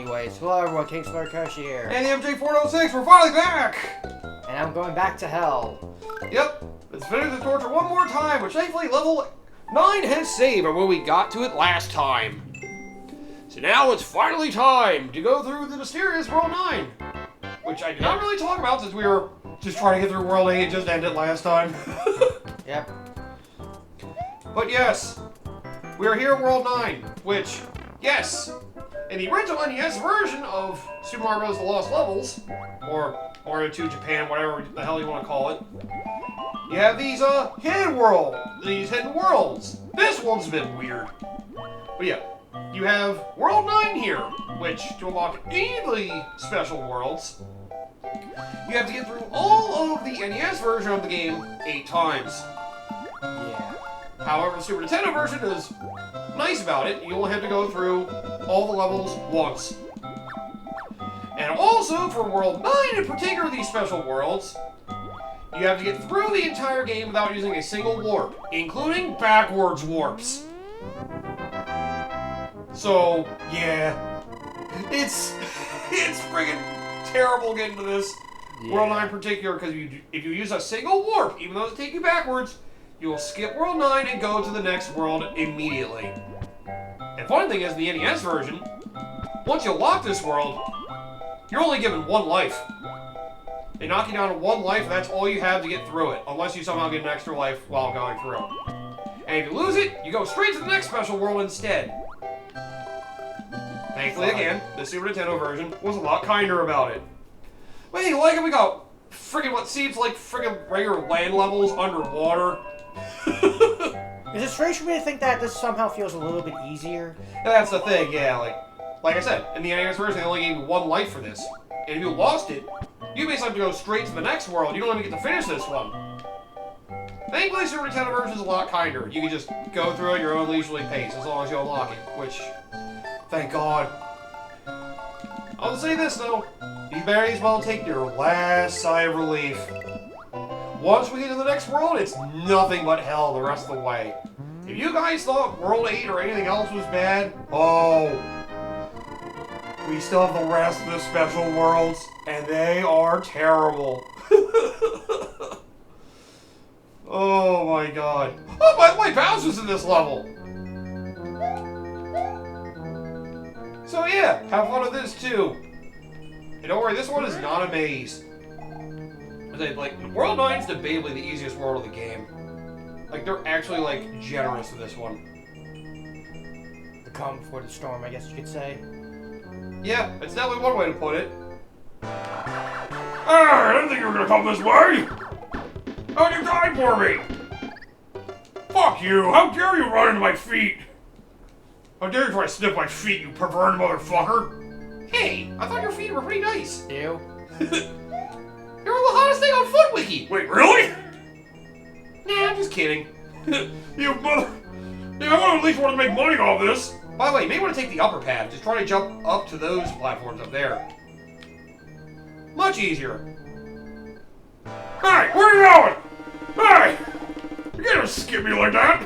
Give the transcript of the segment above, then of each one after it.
anyways. Hello everyone, King Smartcash here. And the MJ406, we're finally back! And I'm going back to hell. Yep, let's finish the torture one more time, which thankfully level 9 has saved from when we got to it last time. So now it's finally time to go through the mysterious World 9. Which I did not really talk about since we were just trying to get through World 8 and just ended last time. Yep. But yes, we are here at World 9, which, yes, in the original NES version of Super Mario Bros. The Lost Levels, or Mario 2 Japan, whatever the hell you want to call it, you have these hidden worlds. This one's a bit weird. But yeah, you have World 9 here, which to unlock any of the special worlds, you have to get through all of the NES version of the game 8 times. Yeah. However, the Super Nintendo version is nice about it. You only have to go through all the levels once. And also, for World 9 in particular, these special worlds, you have to get through the entire game without using a single warp, including backwards warps. So, yeah. It's friggin' terrible getting to this World 9 in particular, because if you use a single warp, even though it's taking you backwards, you will skip World 9 and go to the next world immediately. And funny thing is, in the NES version, once you lock this world, you're only given 1 life. They knock you down to 1 life, and that's all you have to get through it, unless you somehow get an extra life while going through. And if you lose it, you go straight to the next special world instead. Thankfully, again, the Super Nintendo version was a lot kinder about it. But hey, like it, we got friggin' what seems like friggin' regular land levels underwater. Is it strange for me to think that this somehow feels a little bit easier? And that's the thing, yeah, like I said, in the NES version, they only gave you 1 life for this. And if you lost it, you basically have to go straight to the next world. You don't even get to finish this one. Thankfully, Super Nintendo version is a lot kinder. You can just go through at your own leisurely pace, as long as you unlock it, which, thank God. I'll say this, though. You may as well take your last sigh of relief. Once we get to the next world, it's nothing but hell the rest of the way. If you guys thought World 8 or anything else was bad, oh, we still have the rest of the special worlds, and they are terrible. Oh my god. Oh, by the way, Bowser's in this level! So yeah, have fun with this too. And don't worry, this one is not a maze. Like, World 9 is debatably the easiest world of the game. Like, they're actually, like, generous with this one. The calm before the storm, I guess you could say. Yeah, it's definitely one way to put it. I didn't think you were gonna come this way! How'd you die for me? Fuck you! How dare you run into my feet? How dare you try to sniff my feet, you perverted motherfucker? Hey, I thought your feet were pretty nice. Ew. You're the hottest thing on Foot Wiki! Wait, really? Nah, I'm just kidding. You mother... Yeah, I at least want to make money off this. By the way, you may want to take the upper path. Just try to jump up to those platforms up there. Much easier. Hey, where are you going? Hey! You can't just skip me like that!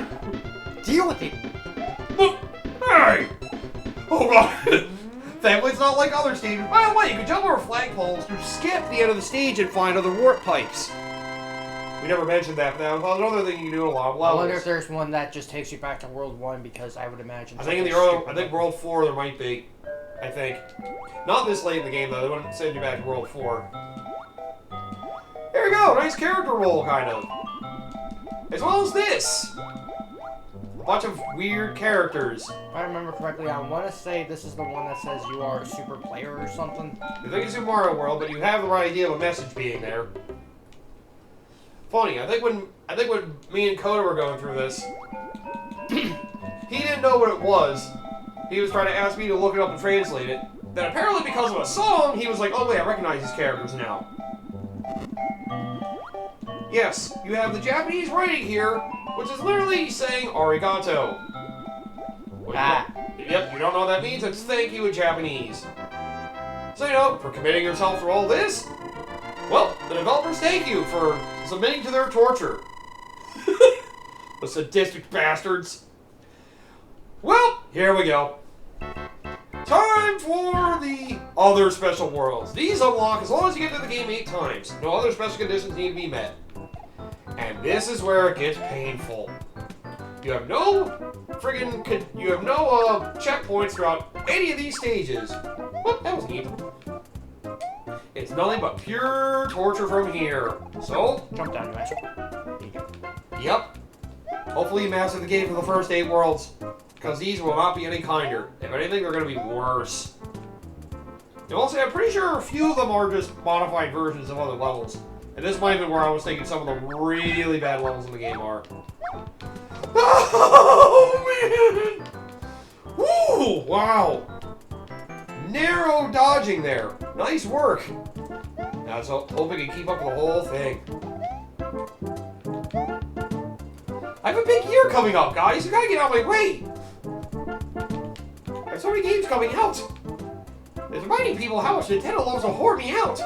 Deal with it! Look! Hey! Oh god! Thankfully, it's not like other stages. By the way, you can jump over flagpoles to skip the end of the stage and find other warp pipes. We never mentioned that, but that was another thing you can do in a lot of levels. I wonder if there's one that just takes you back to World 1, because I would imagine... I think World 4 there might be. I think. Not this late in the game, though. They wouldn't send you back to World 4. There we go! Nice character roll, kind of. As well as this! A bunch of weird characters. If I remember correctly, I want to say this is the one that says you are a super player or something. You think it's Super Mario World, but you have the right idea of a message being there. Funny, I think when me and Coda were going through this, he didn't know what it was. He was trying to ask me to look it up and translate it. Then apparently because of a song, he was like, oh wait, I recognize these characters now. Yes, you have the Japanese writing here, which is literally saying arigato. Yep, you don't know what that means? It's thank you in Japanese. So, you know, for committing yourself through all this, well, the developers thank you for submitting to their torture. The sadistic bastards. Well, here we go. Time time for the other special worlds. These unlock as long as you get to the game 8 times. No other special conditions need to be met. And this is where it gets painful. You have no checkpoints throughout any of these stages. What? That was neat. It's nothing but pure torture from here. So, Jump down, you master. yep. Hopefully you master the game for the first 8 worlds, because these will not be any kinder. If anything, they're going to be worse. And also, I'm pretty sure a few of them are just modified versions of other levels. And this might have been where I was thinking some of the really bad levels in the game are. Oh, man! Woo! Wow! Narrow dodging there. Nice work. Now let's hope we can keep up with the whole thing. I have a big year coming up, guys. You gotta get out of my way. There's so many games coming out. It's reminding people how much Nintendo loves to whore me out.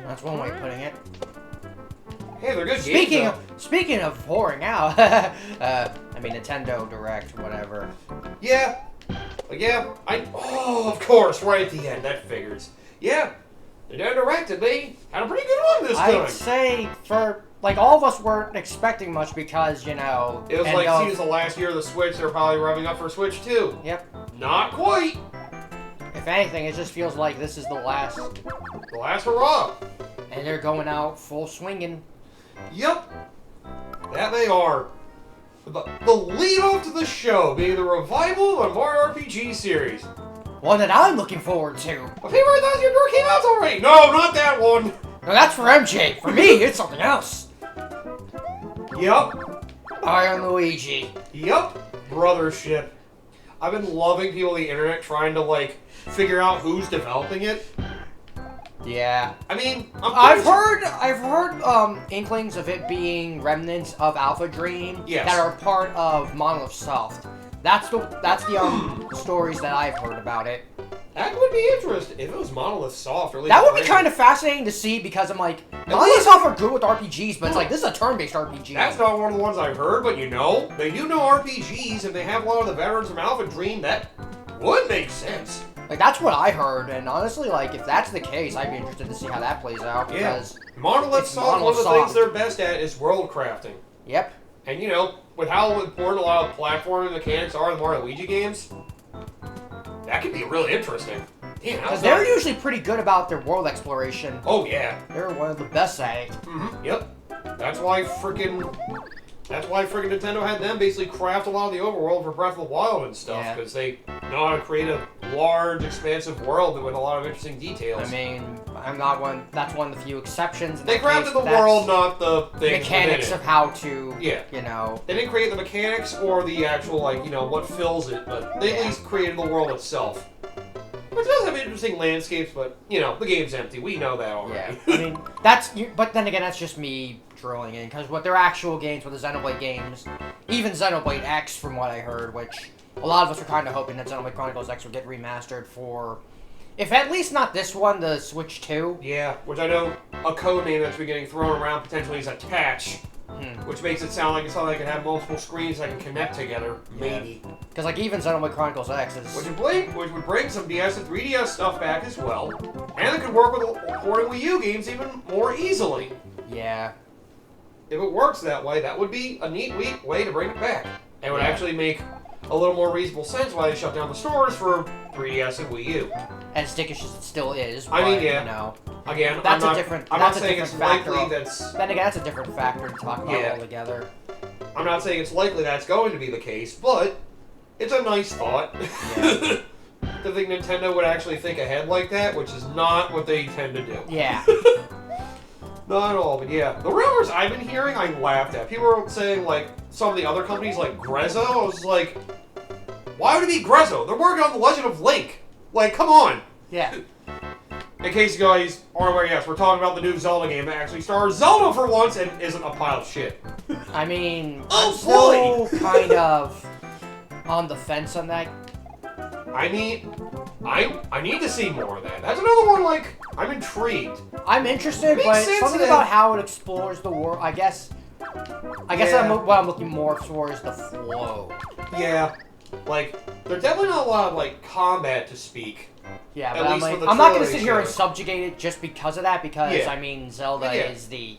That's one way of putting it. Hey, they're good games. Speaking of whoring out, I mean Nintendo Direct, whatever. Yeah. Oh, of course, right at the end. That figures. Yeah. Nintendo Direct, and they had a pretty good one this time. I'd say for like all of us weren't expecting much because it was like seen as the last year of the Switch. They're probably revving up for Switch 2. Yep. Not quite. If anything, it just feels like this is the last. The last hurrah. And they're going out full swinging. Yep. That they are. The lead-off to the show being the revival of the Mario RPG series. One that I'm looking forward to. Well, Paper Thousand Year Door came out already. No, not that one. No, that's for MJ. For me, it's something else. Yep. Mario Luigi. Yep. Brothership. I've been loving people on the internet trying to, like, figure out who's developing it. Yeah. I mean, I've heard inklings of it being remnants of Alpha Dream that are part of Monolith Soft. That's the stories that I've heard about it. That would be interesting if it was Monolith Soft. Or that would be kind of fascinating to see because I'm like, Monolith Soft are good with RPGs, but it's like this is a turn-based RPG. That's not one of the ones I've heard, but they do know RPGs, and they have a lot of the veterans from Alpha Dream. That would make sense. Like, that's what I heard, and honestly, like, if that's the case, I'd be interested to see how that plays out, because... Yeah. Monolith Soft, one of the things they're best at is world crafting. Yep. And, with how important a lot of platforming mechanics are in the Mario Luigi games, that could be really interesting. Because they're usually pretty good about their world exploration. Oh, yeah. They're one of the best at it. Mm-hmm. Yep. That's why frickin' Nintendo had them basically craft a lot of the overworld for Breath of the Wild and stuff, because they know how to create a large, expansive world with a lot of interesting details. I mean, that's one of the few exceptions. They crafted the world, not the things mechanics of how to, They didn't create the mechanics or the actual, what fills it, but they at least created the world itself. Which does have interesting landscapes, but, the game's empty. We know that already. Yeah, I mean, but then again, that's just me drilling in, because with their actual games, with the Xenoblade games, even Xenoblade X, from what I heard, which a lot of us were kind of hoping that Xenoblade Chronicles X would get remastered for, if at least not this one, the Switch 2. Yeah, which I know a code name that's been getting thrown around potentially is Attach. Which makes it sound like it's something that can have multiple screens that can connect together, maybe. Because even Xenoblade Chronicles X is... Which would bring some DS and 3DS stuff back as well. And it could work with porting Wii U games even more easily. Yeah. If it works that way, that would be a neat way to bring it back. And it would actually make a little more reasonable sense why they shut down the stores for 3DS and Wii U. As dickish as it still is, but, again, I'm not saying it's likely that's... Then again, that's a different factor to talk about altogether. I'm not saying it's likely that's going to be the case, but it's a nice thought. Yeah. To think Nintendo would actually think ahead like that, which is not what they tend to do. Yeah. Not at all, but yeah. The rumors I've been hearing, I laughed at. People were saying, some of the other companies, like Grezzo. I was like, why would it be Grezzo? They're working on The Legend of Link. Come on. Yeah. In case you guys aren't aware, yes, we're talking about the new Zelda game that actually stars Zelda for once and isn't a pile of shit. I mean, I'm still kind of on the fence on that. I mean, I need to see more of that. That's another one, I'm intrigued. I'm interested, but something about how it explores the world, what I'm looking more for is the flow. Yeah. Like, there's definitely not a lot of, like, combat to speak. Yeah, At but I'm least like, with the I'm not trailer gonna sit they here and showed. subjugate it just because of that, because, Yeah. I mean, Zelda Yeah. is the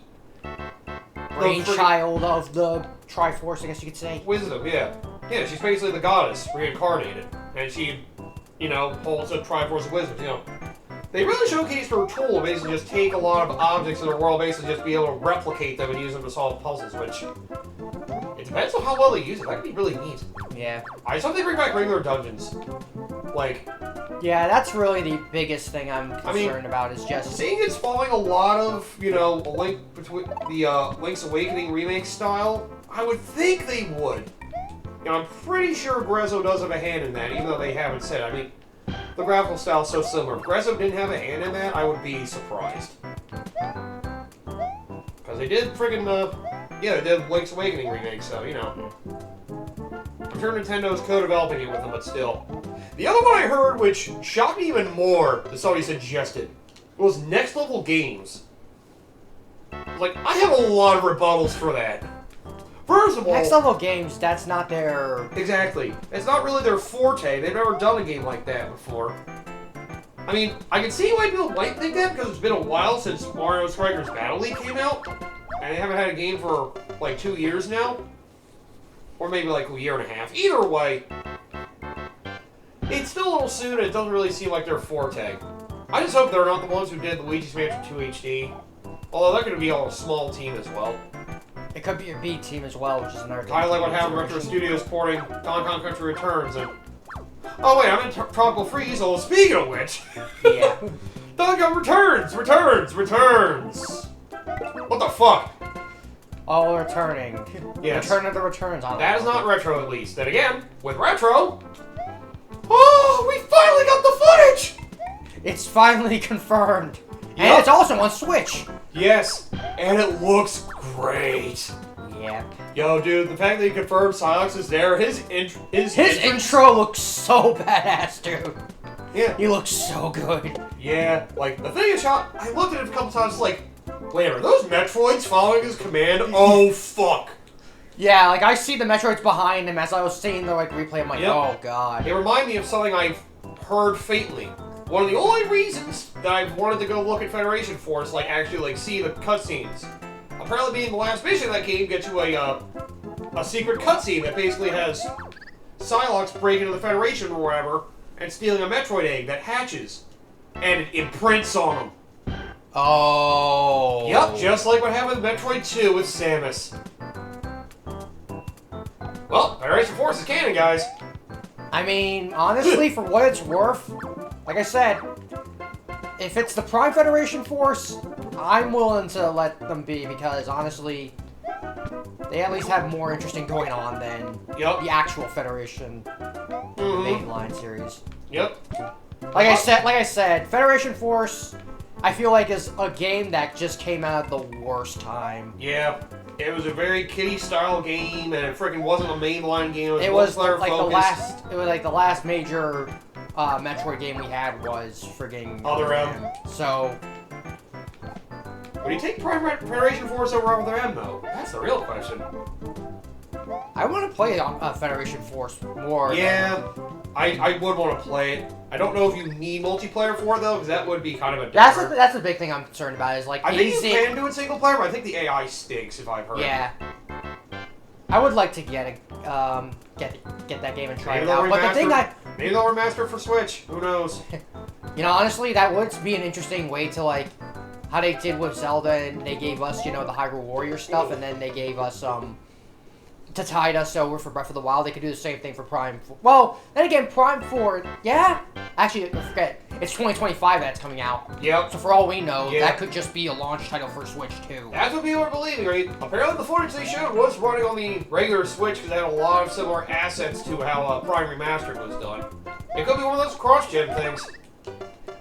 brainchild of the Triforce, I guess you could say. Wisdom, yeah. Yeah, she's basically the goddess reincarnated. And she, you know, holds a Triforce of Wisdom, you know. They really showcased her tool, basically just take a lot of objects in the world, basically just be able to replicate them and use them to solve puzzles, which... It depends on how well they use it. That could be really neat. Yeah. I just hope they bring back regular dungeons. Like... Yeah, that's really the biggest thing I'm concerned about, is just... Seeing it's following a lot of, you know, a link between the Link's Awakening remake style, I would think they would. You know, I'm pretty sure Grezzo does have a hand in that, even though they haven't said. I mean, the graphical style is so similar. If Grezzo didn't have a hand in that, I would be surprised. Because they did friggin', yeah, they did Link's Awakening remake, so, you know. I'm sure Nintendo's co-developing it with them, but still. The other one I heard, which shocked me even more than somebody suggested, was Next Level Games. Like, I have a lot of rebuttals for that. First of all... Next Level Games, that's not their... Exactly. It's not really their forte. They've never done a game like that before. I mean, I can see why people might think that, because it's been a while since Mario Strikers Battle League came out. And they haven't had a game for, like, 2 years now. Or maybe, like, a year and a half. Either way, it's still a little soon, and it doesn't really seem like their forte. I just hope they're not the ones who did Luigi's Mansion 2 HD. Although they're going to be on a small team as well. It could be a B team as well, which is another thing. Kind of like what happened with Retro Studios porting Donkey Kong Country Returns and... Oh wait, I'm in Tropical Freeze, oh, speaking of which... Yeah. Donkey Kong Returns! What the fuck? All returning. Yes. Return of the Returns. I That is not retro, at least. Then again, with retro... Oh, we finally got the footage! It's finally confirmed. And Yep. it's also on Switch. Yes, and it looks great. Yep. Yo, dude, the fact that he confirmed Silex is there, his intro looks so badass, dude. Yeah. He looks so good. Yeah, like, the thing is, shot, I looked at it a couple times, like, wait, are those Metroids following his command? Oh, fuck. Yeah, like, I see the Metroids behind him as I was seeing the, like, replay. I'm like, Yep. oh, God. They remind me of something I've heard faintly. One of the only reasons that I've wanted to go look at Federation Force, like, actually, like, see the cutscenes. Apparently being the last mission of that game gets you a secret cutscene that basically has Psylocke breaking into the Federation or whatever and stealing a Metroid egg that hatches. And it imprints on him. Oh. Yup, just like what happened with Metroid 2 with Samus. Well, Federation Force is canon, guys. I mean, honestly, for what it's worth, like I said, if it's the Prime Federation Force, I'm willing to let them be, because honestly, they at least have more interesting going on than the actual Federation mainline series. Yep. Like I said, Federation Force, I feel like is a game that just came out at the worst time. Yeah. It was a very kiddie-style game, and it freaking wasn't a mainline game. It was multiplayer like focused. the last major Metroid game we had was friggin' Other M. So, Would you take Prime Federation Force over Other M, though? That's the real question. I want to play Federation Force more. Yeah, I would want to play it. I don't know if you need multiplayer for it, though, because that would be kind of a downer. That's the big thing I'm concerned about, is like, I think you can do it single player, but I think the AI stinks, if I've heard. Yeah. I would like to get that game and try Maybe it they'll out. But the thing maybe they'll remaster it for Switch. Who knows? you know, honestly, that would be an interesting way to, like, how they did with Zelda, and they gave us, you know, the Hyrule Warrior stuff, and then they gave us, to tide us over for Breath of the Wild. They could do the same thing for Prime 4. Well, then again, Prime 4, yeah? Actually, I forget. It's 2025 that's coming out. Yep. So for all we know, that could just be a launch title for Switch, too. That's what people are believing, right? Apparently the footage they showed was running on the regular Switch because it had a lot of similar assets to how Prime Remastered was done. It could be one of those cross-gen things.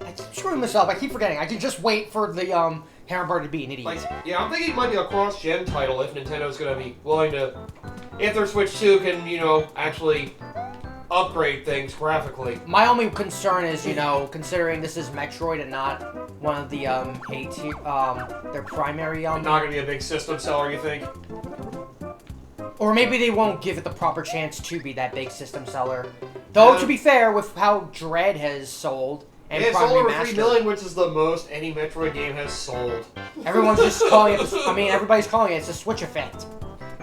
I keep screwing this up. I keep forgetting. I can just wait for the, Hammer to be an idiot. Like, yeah, I'm thinking it might be a cross-gen title if Nintendo's going to be willing to... If their Switch 2 can, you know, actually upgrade things graphically. My only concern is, you know, considering this is Metroid and not one of the, their primary, Not going to be a big system seller, you think? Or maybe they won't give it the proper chance to be that big system seller. Though, to be fair, with how Dread has sold and it's Prime sold over Remastered, 3 million, which is the most any Metroid game has sold. everyone's just calling it. I mean, everybody's calling it. It's the Switch effect.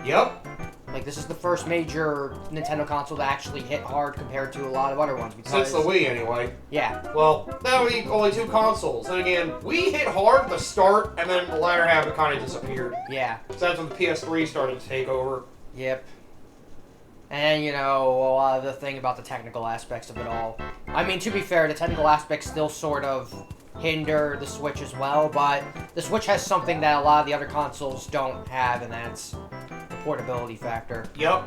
Yep. Like, this is the first major Nintendo console to actually hit hard compared to a lot of other ones. Because, Since the Wii, anyway. Yeah. Well, now we only 2 consoles. And again, we hit hard at the start, and then the latter half it kind of disappeared. Yeah. So that's when the PS3 started to take over. Yep. And, you know, a lot of the thing about the technical aspects of it all. I mean, to be fair, the technical aspects still sort of hinder the Switch as well, but the Switch has something that a lot of the other consoles don't have, and that's the portability factor. Yep.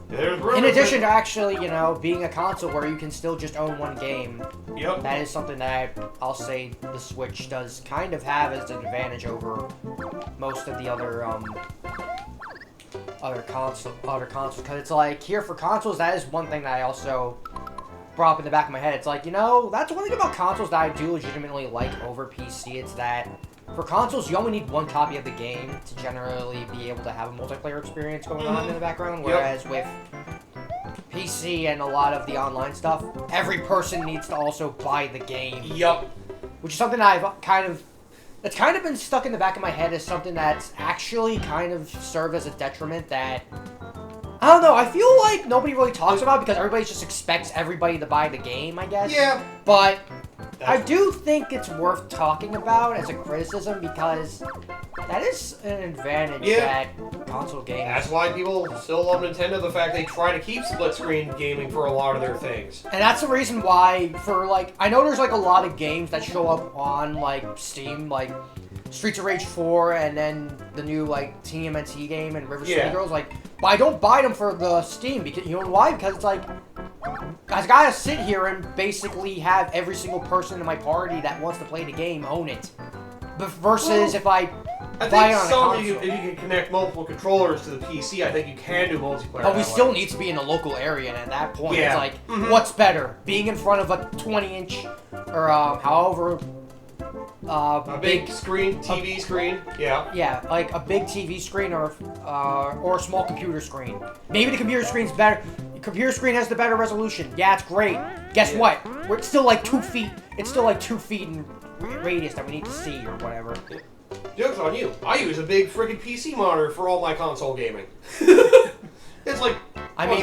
In addition to actually, you know, being a console where you can still just own one game. Yep. That is something that I'll say the Switch does kind of have as an advantage over most of the other consoles, because it's like, here for consoles, that is one thing that I also brought up in the back of my head. It's like, you know, that's one thing about consoles that I do legitimately like over PC. It's that for consoles, you only need one copy of the game to generally be able to have a multiplayer experience going on in the background, whereas with PC and a lot of the online stuff, every person needs to also buy the game. Yep. Which is something that that's kind of been stuck in the back of my head as something that's actually kind of served as a detriment that, I don't know, I feel like nobody really talks about because everybody just expects everybody to buy the game, I guess. Yeah. But I do think it's worth talking about as a criticism because that is an advantage that console games. That's why people still love Nintendo, the fact they try to keep split-screen gaming for a lot of their things. And that's the reason why, for, like, I know there's, like, a lot of games that show up on, like, Steam, like Streets of Rage 4 and then the new, like, TMNT game and River City Girls, like, but I don't buy them for the Steam, because, you know why? Because it's like, I gotta sit here and basically have every single person in my party that wants to play the game own it. But versus if I buy it on a console. If you can connect multiple controllers to the PC, I think you can do multiplayer. But we still need to be in the local area, and at that point, it's like, what's better? Being in front of a 20-inch, or however... a big screen, TV screen, Yeah, like a big TV screen or a small computer screen. Maybe the computer screen's better. The computer screen has the better resolution. Yeah, it's great. Guess what? It's still like 2 feet. It's still like 2 feet in radius that we need to see or whatever. Joke's on you. I use a big freaking PC monitor for all my console gaming. It's like, I mean,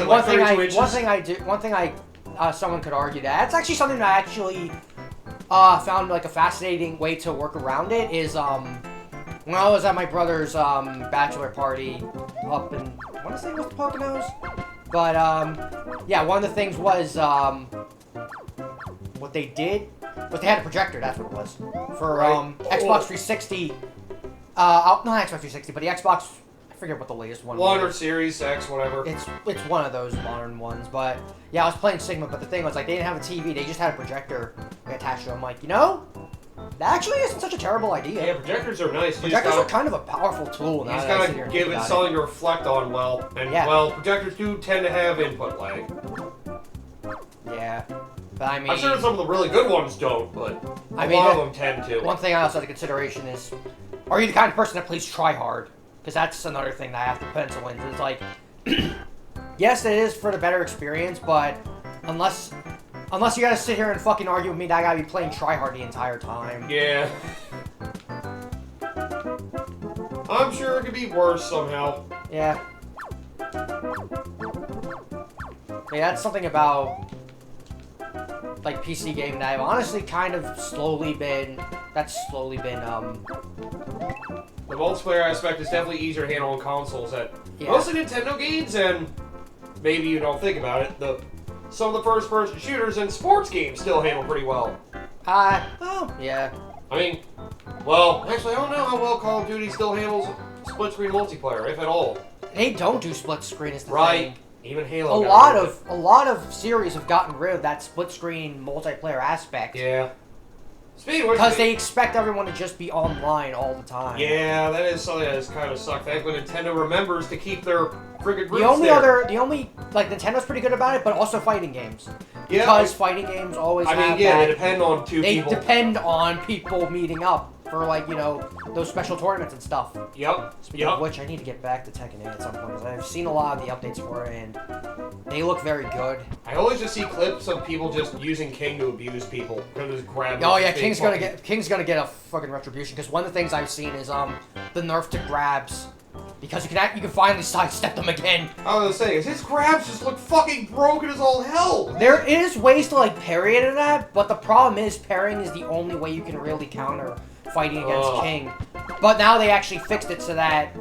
someone could argue that. It's actually something that I actually found like a fascinating way to work around it is when I was at my brother's bachelor party up in, I want to say it was the Poconos, but yeah, one of the things was what they did was they had a projector. That's what it was for Xbox 360. Not Xbox 360, but the Xbox. I forget what the latest one was. One or Series X, whatever. It's one of those modern ones, but yeah, I was playing Sigma, but the thing was, like, they didn't have a TV, they just had a projector attached to them. Like, you know, that actually isn't such a terrible idea. Yeah, projectors are nice. Projectors are kind of a powerful tool. You just gotta give it something to reflect on well, and well, projectors do tend to have input lag. Yeah, but I mean, I'm sure some of the really good ones don't, but a lot of them tend to. One thing I also have to consideration is, are you the kind of person that plays try hard? Because that's another thing that I have to pencil in. It's like, yes, it is for the better experience, but unless you gotta sit here and fucking argue with me that I gotta be playing try hard the entire time. Yeah. I'm sure it could be worse somehow. Yeah. Yeah, that's something about like PC game that I've honestly kind of slowly been the multiplayer aspect is definitely easier to handle on consoles at most of Nintendo games, and maybe you don't think about it, some of the first-person shooters and sports games still handle pretty well. Oh, yeah. I mean, well, actually, I don't know how well Call of Duty still handles split-screen multiplayer, if at all. They don't do split screen, is the thing. Right. Even Halo. A lot of series have gotten rid of that split screen multiplayer aspect. Yeah. Because they expect everyone to just be online all the time. Yeah, that is something that has kind of sucked. Thankfully, Nintendo remembers to keep their friggin' roots Nintendo's pretty good about it, but also fighting games. Yeah. Because fighting games always they depend on two people. They depend on people meeting up. for like, you know, those special tournaments and stuff. Yep. Speaking of which, I need to get back to Tekken 8 at some point, because I've seen a lot of the updates for it, and they look very good. I always just see clips of people just using King to abuse people. Just grab Oh yeah, King's gonna get a fucking retribution, because one of the things I've seen is the nerf to grabs, because you can finally sidestep them again. I was gonna say, his grabs just look fucking broken as all hell. There is ways to like parry it in that, but the problem is parrying is the only way you can really counter fighting against King. But now they actually fixed it so that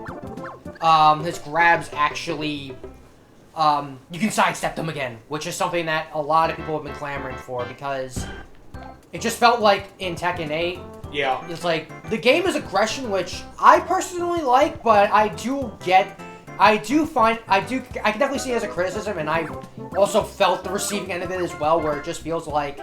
his grabs actually you can sidestep them again, which is something that a lot of people have been clamoring for, because it just felt like in Tekken 8, yeah, it's like the game is aggression, which I personally like, but I can definitely see it as a criticism, and I also felt the receiving end of it as well, where it just feels like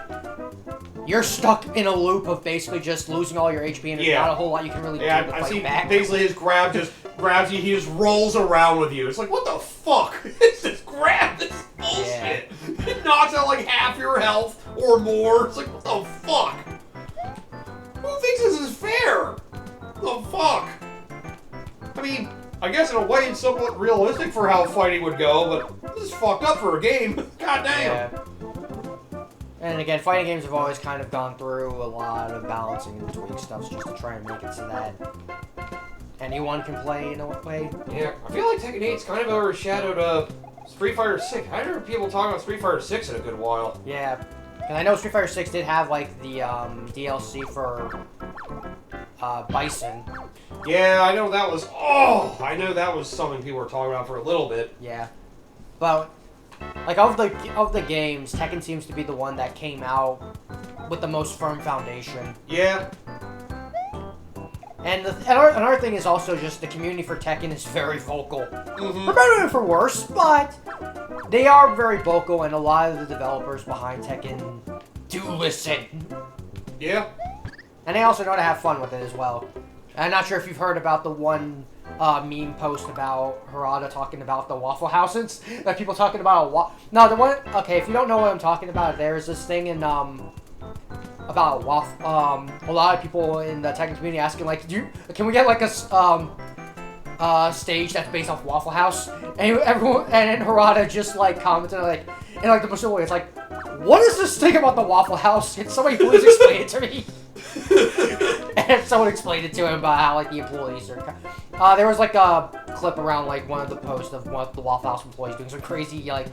you're stuck in a loop of basically just losing all your HP, and there's not a whole lot you can really do to fight back. Basically his grab just grabs you, he just rolls around with you. It's like, what the fuck is this grab? This bullshit. Yeah. It knocks out like half your health or more. It's like, what the fuck? Who thinks this is fair? What the fuck? I mean, I guess in a way it's somewhat realistic for how fighting would go, but this is fucked up for a game. God damn. Yeah. And again, fighting games have always kind of gone through a lot of balancing and tweak stuff just to try and make it so that anyone can play in a way. Yeah, I feel like Tekken 8's kind of overshadowed Street Fighter 6. I haven't heard people talking about Street Fighter 6 in a good while. Yeah, and I know Street Fighter 6 did have like the DLC for Bison. Yeah, I know that was. Oh, I know that was something people were talking about for a little bit. Yeah, but like of the games, Tekken seems to be the one that came out with the most firm foundation. Yeah. And another thing is also just the community for Tekken is very vocal. Mm-hmm. For better and for worse, but they are very vocal, and a lot of the developers behind Tekken do listen. Yeah. And they also know how to have fun with it as well. I'm not sure if you've heard about the one meme post about Harada talking about the Waffle Houses. Like people talking about the one. Okay, if you don't know what I'm talking about, there's this thing in about waffle. A lot of people in the Tekken community asking like, can we get like a stage that's based off Waffle House? And everyone and Harada just like commented like in like the most way. It's like, what is this thing about the Waffle House? Can somebody please explain it to me? And someone explained it to him about how like the employees are. There was like a clip around like one of the posts of one of the Waffle House employees doing some crazy like,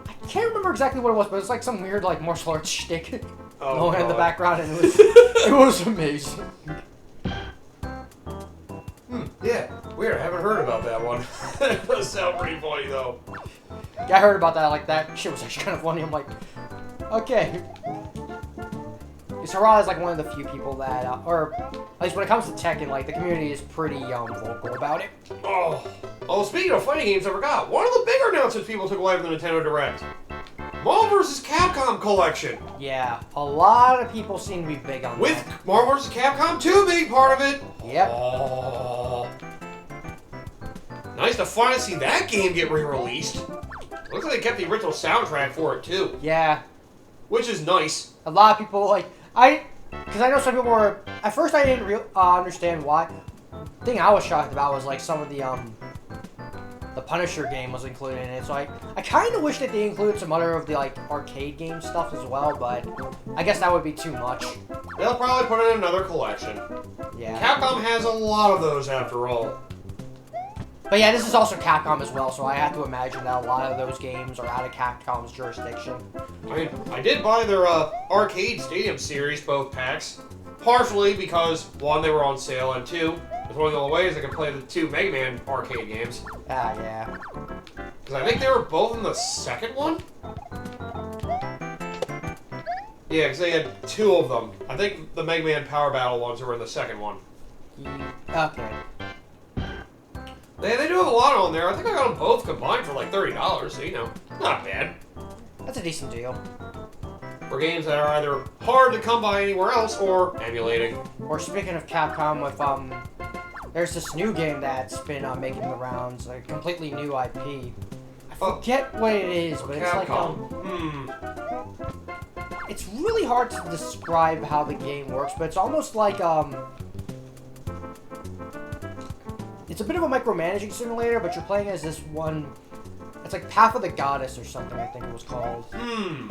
I can't remember exactly what it was, but it's like some weird like martial arts shtick going in the background, and it was amazing. Yeah, weird. I haven't heard about that one. That does sound pretty funny though. Yeah, I heard about that. Like that shit was actually kind of funny. I'm like, okay. Because Harada is like one of the few people that, or at least when it comes to Tekken, like the community is pretty vocal about it. Oh, speaking of fighting games, I forgot. One of the bigger announcements people took away from the Nintendo Direct. Marvel vs. Capcom collection. Yeah, a lot of people seem to be big on with that. Marvel vs. Capcom 2 being part of it. Yep. Oh. Nice to finally see that game get re-released. Looks like they kept the original soundtrack for it too. Yeah. Which is nice. A lot of people like because I know some people were at first I didn't understand why. The thing I was shocked about was like some of the Punisher game was included in it. So I kind of wish that they included some other of the like arcade game stuff as well, but I guess that would be too much. They'll probably put it in another collection. Yeah. Capcom has a lot of those after all. But yeah, this is also Capcom as well, so I have to imagine that a lot of those games are out of Capcom's jurisdiction. I mean, I did buy their Arcade Stadium series, both packs. Partially because, one, they were on sale, and two, it's one of the only ways I could play the two Mega Man arcade games. Ah, yeah. Because I think they were both in the second one? Yeah, because they had two of them. I think the Mega Man Power Battle ones were in the second one. Okay. They do have a lot on there. I think I got them both combined for like $30, so you know, not bad. That's a decent deal. For games that are either hard to come by anywhere else or emulating. Or speaking of Capcom, with there's this new game that's been making the rounds, a completely new IP. I forget what it is, but it's like it's really hard to describe how the game works, but it's almost like, it's a bit of a micromanaging simulator, but you're playing as this one, it's like Path of the Goddess or something, I think it was called. I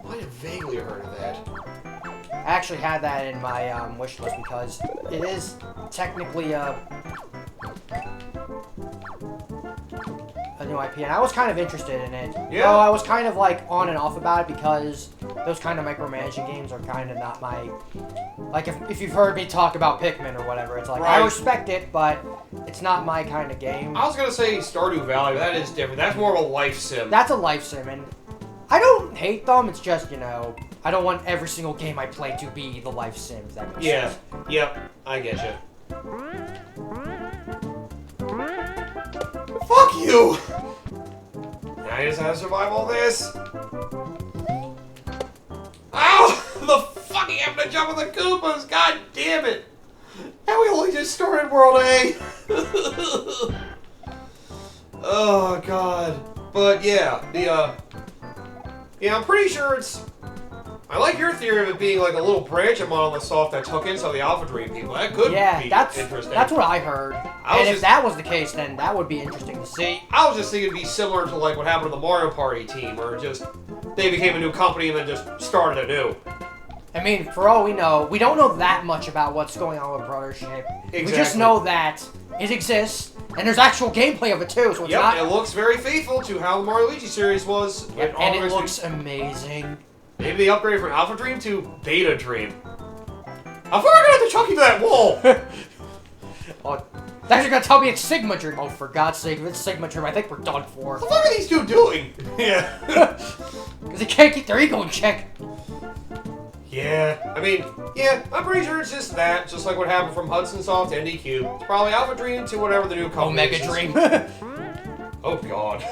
might have vaguely heard of that. I actually had that in my wish list because it is technically a new IP, and I was kind of interested in it. Yeah. Though I was kind of like on and off about it because those kind of micromanaging games are kind of not my... Like, if you've heard me talk about Pikmin or whatever, it's like, Right. I respect it, but it's not my kind of game. I was gonna say Stardew Valley, but that is different. That's more of a life sim. That's a life sim, and I don't hate them, it's just, you know, I don't want every single game I play to be the life sim, if that makes sense. Yep, I get you. Fuck you! Now I just have to survive all this. Ow! The fucking having to jump on the Koopas! God damn it! And we only just started World A! Oh god. But yeah, yeah, I'm pretty sure it's... I like your theory of it being like a little branch of Monolith Soft that took in some of the Alpha Dream people. That could be interesting. That's what I heard. And if that was the case, then that would be interesting to see. I was just thinking it'd be similar to like what happened to the Mario Party team, where just they became a new company and then just started anew. I mean, for all we know, we don't know that much about what's going on with Brothership. Exactly. We just know that it exists, and there's actual gameplay of it too, so it's not... It looks very faithful to how the Mario Luigi series was. Yep, and it looks amazing. Maybe they upgraded from Alpha Dream to Beta Dream. How far are I gonna have to chuck you to that wall? Oh, that's gonna tell me it's Sigma Dream. Oh, for God's sake, if it's Sigma Dream, I think we're done for. What the fuck are these two doing? Yeah. Because they can't keep their ego in check. Yeah, I mean, yeah, I'm pretty sure it's just that, just like what happened from Hudson Soft to NDQ. It's probably Alpha Dream to whatever the new company Omega is. Dream. Oh god.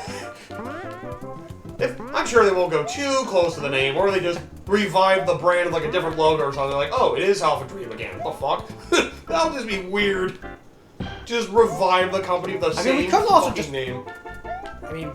I'm sure they won't go too close to the name, or they just revive the brand with like a different logo or something. Like, oh, it is Alpha Dream again. What the fuck? That would just be weird. Just revive the company with the same fucking name. I mean,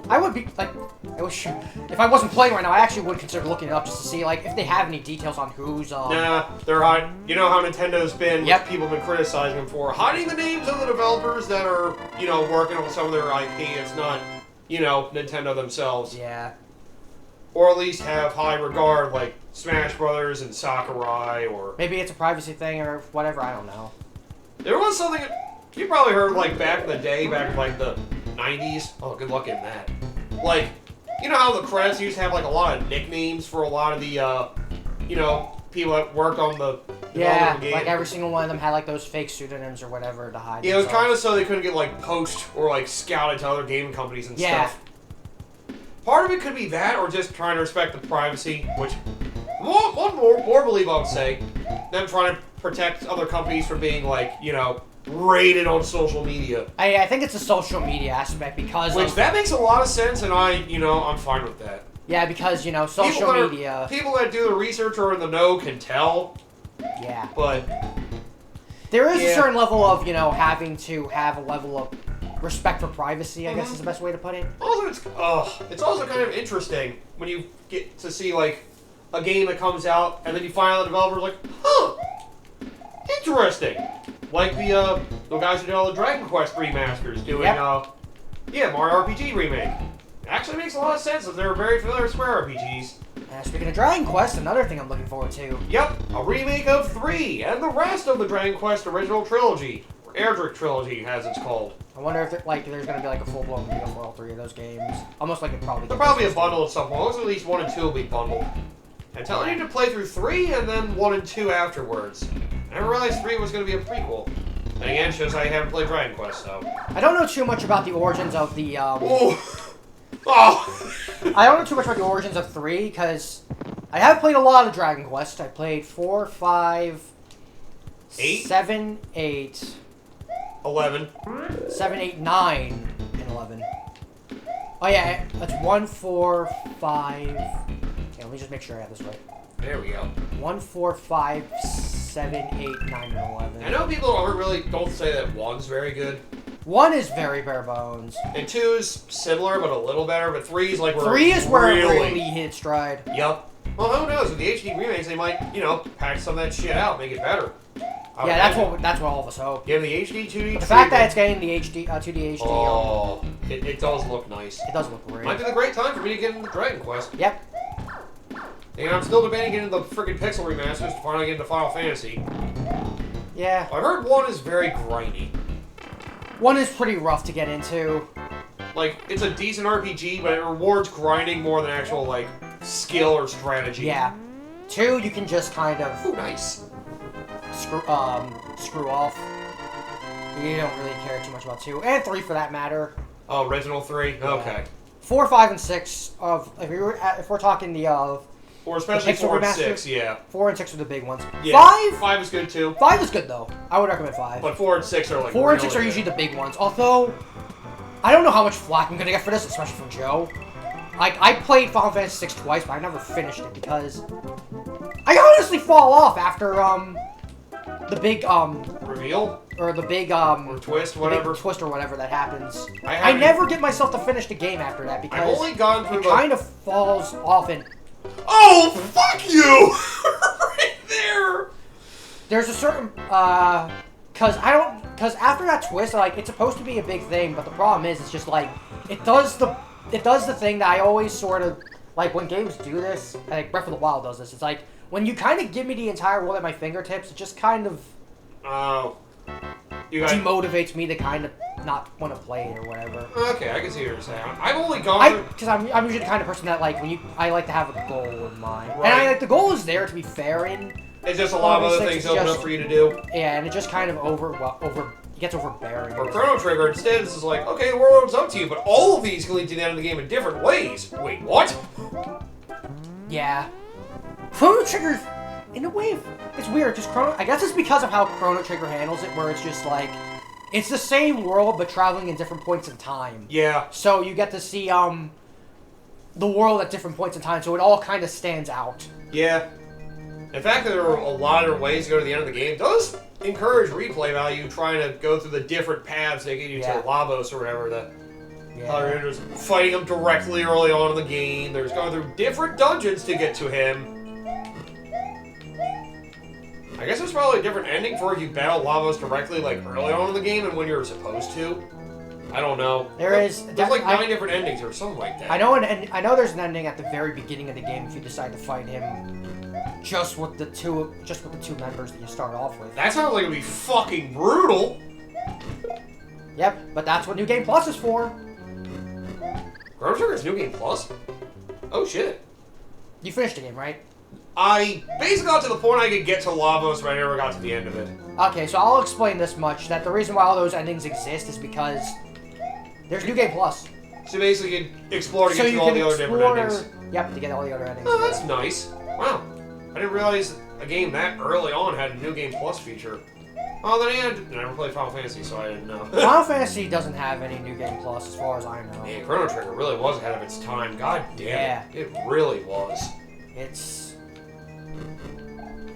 I would be, like, I wish, if I wasn't playing right now, I actually would consider looking it up just to see, like, if they have any details on who's, Nah, they're hiding. You know how Nintendo's been, Yep. people have been criticizing them for hiding the names of the developers that are, you know, working on some of their IP. It's not, you know, Nintendo themselves. Yeah. Or at least have high regard, like Smash Brothers and Sakurai, or... Maybe it's a privacy thing or whatever, I don't know. There was something, you probably heard, like, back in the day, back in, like, the 90s. Oh, good luck in that. Like, you know how the credits used to have, like, a lot of nicknames for a lot of the, you know, people that worked on the Yeah, game? like every single one of them had, like, those fake pseudonyms or whatever to hide Yeah, it was themselves. kind of so they couldn't get, like, poached or, like, scouted to other gaming companies and stuff. Part of it could be that, or just trying to respect the privacy, which, more believe I would say, them trying to protect other companies from being, like, you know, rated on social media. I think it's the social media aspect because that makes a lot of sense, and I'm fine with that. Yeah, because, you know, social media... People that do the research or in the know can tell. Yeah. But... There is a certain level of, you know, having to have a level of respect for privacy, I guess is the best way to put it. Also, it's also kind of interesting when you get to see, like, a game that comes out, and then you find out the developer's like, huh, interesting. Like the guys who did all the Dragon Quest remasters doing, Mario RPG remake. It actually makes a lot of sense if they're very familiar with Square RPGs. Speaking of Dragon Quest, another thing I'm looking forward to. Yep, a remake of 3 and the rest of the Dragon Quest original trilogy, or Erdrick trilogy, as it's called. I wonder if there's going to be like a full-blown deal for all 3 of those games. Almost like it probably. There'll probably be a bundle at some point. Looks at least 1 and 2 will be bundled. And telling you to play through 3 and then 1 and 2 afterwards. I didn't realize 3 was going to be a prequel. And again, shows I haven't played Dragon Quest, so. I don't know too much about the origins of the. I don't know too much about the origins of 3 because I have played a lot of Dragon Quest. I played 4, 5, 8, 7, 8, 11, 7, 8, 9, and 11. Oh yeah, that's 1, 4, 5. Yeah, let me just make sure I have this right. There we go. 1, 4, 5, 7, 8, 9, and 11. I know people don't say that 1's very good. 1 is very bare bones. And 2 is similar, but a little better. But 3 is like where 3 is where it really hit stride. Yup. Well, who knows? With the HD remakes, they might, pack some of that shit out, make it better. Yeah, that's what all of us hope. Give the HD 2D. The fact that it's getting the HD 2D HD. Oh, it does look nice. It does look great. Might be the great time for me to get into Dragon Quest. Yep. And I'm still debating getting the freaking Pixel remasters to finally get into Final Fantasy. Yeah. I heard 1 is very grindy. 1 is pretty rough to get into. Like, it's a decent RPG, but it rewards grinding more than actual, like, skill or strategy. Yeah. 2, you can just kind of... Ooh, nice. Screw off. You don't really care too much about 2. And 3 for that matter. Oh, original 3? Okay. 4, 5, and 6 of... If we're talking the... Or especially the Pixel 4 and remaster, 6, yeah. 4 and 6 are the big ones. Yeah. 5? 5 is good, too. 5 is good, though. I would recommend 5. But 4 and 6 are, like, 4 and really 6 are good. usually the big ones. Although, I don't know how much flack I'm gonna get for this, especially from Joe. Like, I played Final Fantasy 6 twice, but I never finished it because I honestly fall off after, the big, Reveal? or the big, Or twist, whatever. big twist or whatever that happens. I I never get myself to finish the game after that I've because only gone through it kind of falls off and... Oh, fuck you! Right there! There's a certain, cause after that twist, like, it's supposed to be a big thing, but the problem is, it's just like, it does the thing that I always sort of, like, when games do this, like, Breath of the Wild does this, it's like, when you kind of give me the entire world at my fingertips, it just kind of demotivates me to kind of not want to play it or whatever. Okay, I can see what you're saying. I've only gone through... Because I'm usually the kind of person that, like, I like to have a goal in mind. Right. And the goal is there, to be fair, and... It's just a lot of other things open up for you to do. Yeah, and it just kind of it gets overbearing. Or Chrono Trigger, instead, it's just like, okay, the world opens up to you, but all of these can lead to the end of the game in different ways. Wait, what? Yeah. Chrono Trigger, in a way, it's weird, because I guess it's because of how Chrono Trigger handles it, where it's just like, it's the same world, but traveling in different points in time. Yeah. So you get to see, the world at different points in time, so it all kind of stands out. Yeah. The fact that there are a lot of ways to go to the end of the game does encourage replay value, trying to go through the different paths that get you to Lavos or whatever. There's fighting him directly early on in the game. There's going through different dungeons to get to him. I guess there's probably a different ending for if you battle Lavos directly, like, early on in the game and when you're supposed to. I don't know. There's like 9 different endings or something like that. I know there's an ending at the very beginning of the game if you decide to fight him just with the two members that you start off with. That sounds like it'd be fucking brutal. Yep, but that's what New Game Plus is for. Chrono Trigger's New Game Plus? Oh shit. You finished the game, right? I basically got to the point I could get to Lavos, but I never got to the end of it. Okay, so I'll explain this much, that the reason why all those endings exist is because there's New Game Plus. So basically you can explore to get to all the other different endings. Yep, to get all the other endings. Oh, that's nice. Wow. I didn't realize a game that early on had a New Game Plus feature. Oh, then again, I never played Final Fantasy, so I didn't know. Final Fantasy doesn't have any New Game Plus, as far as I know. Man, Chrono Trigger really was ahead of its time. God damn it. It really was. It's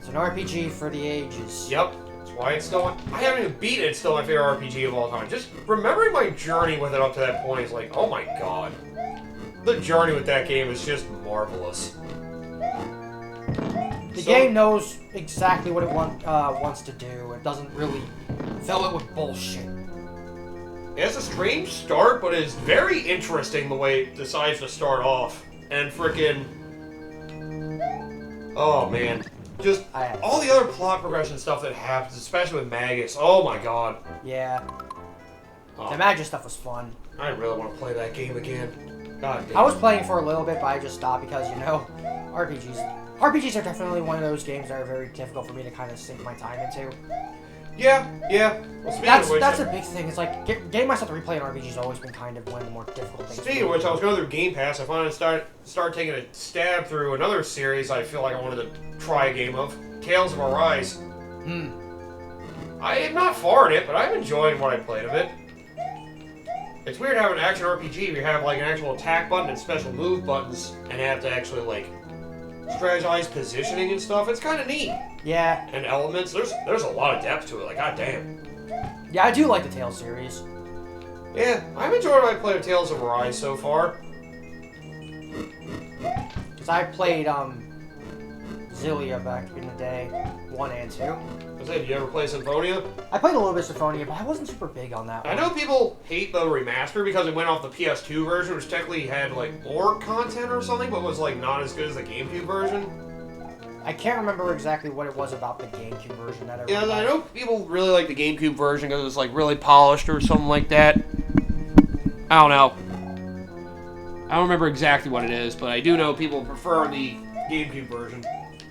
an RPG for the ages. Yep. That's why it's still... I haven't even beat it. It's still my favorite RPG of all time. Just remembering my journey with it up to that point is like, oh my god. The journey with that game is just marvelous. The game knows exactly what it wants to do. It doesn't really fill it with bullshit. It has a strange start, but it's very interesting the way it decides to start off. And frickin'... Oh, man. Just all the other plot progression stuff that happens, especially with Magus. Oh my god. Yeah. The Magus stuff was fun. I really want to play that game again. God damn. I was playing for a little bit, but I just stopped because, RPGs are definitely one of those games that are very difficult for me to kind of sink my time into. Yeah. Well, that's a big thing. It's like, getting myself to replay an RPG has always been kind of one of the more difficult things. Speaking of which, I was going through Game Pass. I finally started taking a stab through another series I feel like I wanted to try a game of. Tales of Arise. I am not far in it, but I'm enjoying what I played of it. It's weird having an action RPG where you have like an actual attack button and special move buttons and have to actually like strategize positioning and stuff. It's kind of neat. Yeah. And elements. There's a lot of depth to it. Like, goddamn. Yeah, I do like the Tales series. Yeah, I've enjoyed my play of Tales of Arise so far. Because I played, Zillia back in the day, 1 and 2. I said, did you ever play Symphonia? I played a little bit of Symphonia, but I wasn't super big on that one. I know people hate the remaster because it went off the PS2 version, which technically had, like, more content or something, but was, like, not as good as the GameCube version. I can't remember exactly what it was about the GameCube version that I Yeah, really I liked. know people really like the GameCube version because it's, like, really polished or something like that. I don't know. I don't remember exactly what it is, but I do know people prefer the GameCube version.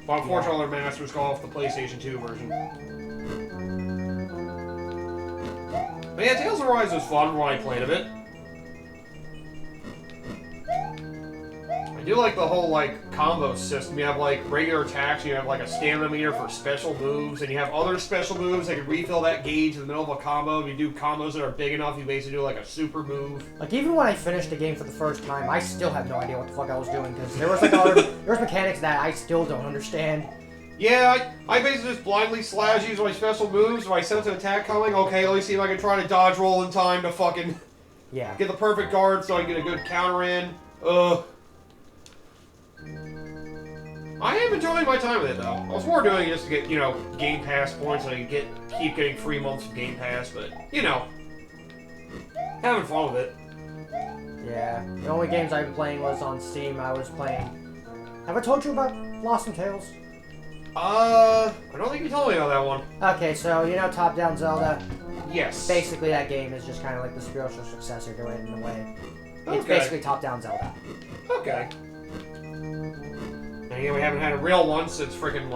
But unfortunately, their masters go off the PlayStation 2 version. But yeah, Tales of Arise was fun when I played a bit. I do like the whole, like, combo system. You have, like, regular attacks, you have, like, a stamina meter for special moves, and you have other special moves that can refill that gauge in the middle of a combo. If you do combos that are big enough, you basically do, like, a super move. Like, even when I finished the game for the first time, I still have no idea what the fuck I was doing, because there was, like, there was mechanics that I still don't understand. Yeah, I basically just blindly slash use my special moves. If I sense an attack coming, okay, let me see if I can try to dodge roll in time to fucking Yeah. get the perfect guard so I can get a good counter in. I am enjoying my time with it, though. I was more doing it just to get, you know, Game Pass points so I can keep getting free months of Game Pass, but, you know, having fun with it. Yeah. The only games I've been playing was on Steam. I was playing... Have I told you about Lost and Tales? I don't think you told me about that one. Okay, so, you know top-down Zelda? Yes. Basically, that game is just kind of like the spiritual successor to it in a way. It's Okay. basically top-down Zelda. Okay. And yeah, we haven't had a real one since freaking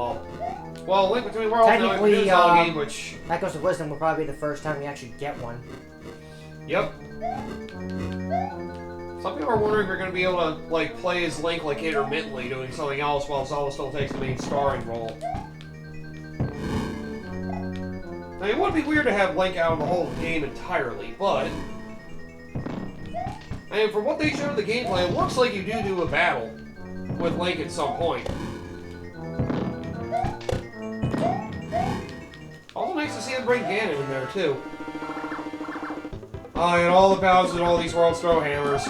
well, Link Between Worlds. Technically, Zelda game, which Echoes of Wisdom will probably be the first time we actually get one. yep. Some people are wondering if you're going to be able to like play as Link like intermittently, doing something else while Zelda still takes the main starring role. Now, it would be weird to have Link out of the whole game entirely, but and from what they showed in the gameplay, it looks like you do a battle with Link at some point. Also nice to see them bring Ganon in there, too. Oh, and all the Bowsers and all these worlds throw hammers.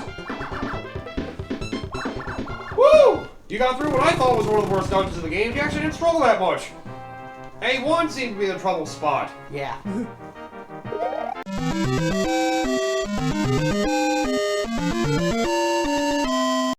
Woo! You got through what I thought was one of the worst dungeons in the game. You actually didn't struggle that much. A1 seemed to be the trouble spot. Yeah.